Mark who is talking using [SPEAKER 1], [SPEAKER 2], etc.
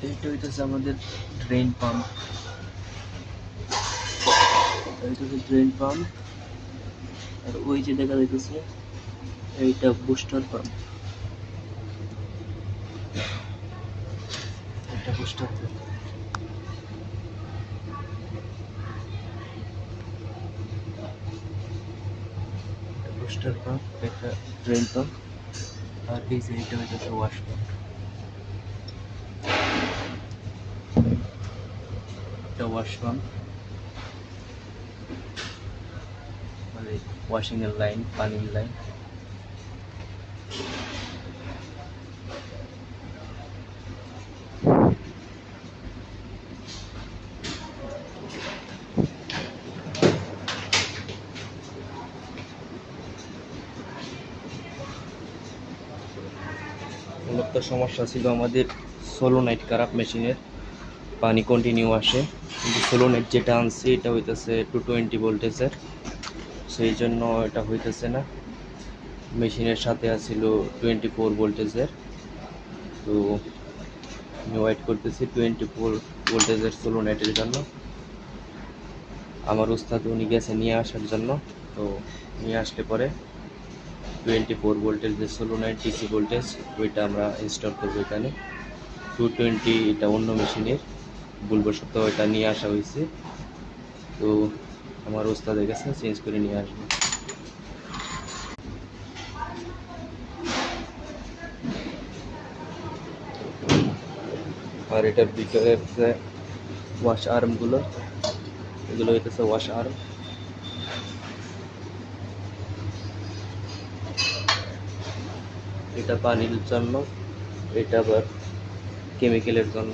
[SPEAKER 1] এইটা হইতেছে আমাদের ড্রেন পাম্প। এইটা হচ্ছে ড্রেন পাম্প। আর ওই যে দেখা যাইতেছে এইটা বুস্টার পাম্প। এটা বুস্টার পাম্প। বুস্টার পাম্প, একটা ড্রেন পাম্প। আর এই যে এটা হইতেছে ওয়াশ পাম্প। এটা ওয়াশ পাম্প, মানে ওয়াশিং এর লাইন, পানির লাইন। মূলত সমস্যা ছিল আমাদের সোলোনাইট খারাপ, মেশিনের পানি কন্টিনিউ আসে, কিন্তু সোলোনাইট যেটা আনছি এটা হইতেছে 220 ভোল্টেজের, সেই জন্য এটা হইতেছে না। মেশিনের সাথে আছিল 24 ভোল্টেজের। তো আমি ওয়েট করতেছি 24 ভোল্টেজের সোলোনাইটের জন্য। আমার উস্তাদ উনি গেছে নিয়ে আসার জন্য। তো নিয়ে আসলে পরে 24 ভোল্টের যে সোলোনাইট ডিসি ভোল্টেজ ওইটা আমরা ইনস্টল করবো এখানে। 220 এটা অন্য মেশিনের, ভুলবশত এটা নিয়ে আসা হয়েছে। তো আমার ওস্তাদের কাছে চেঞ্জ করে নিয়ে আসবো। আর এটার ভিতরে হচ্ছে ওয়াশ আর্মগুলো, এগুলো হইতেছে ওয়াশ আর্ম। এটা পানির জন্য, এটা আবার কেমিক্যালের জন্য।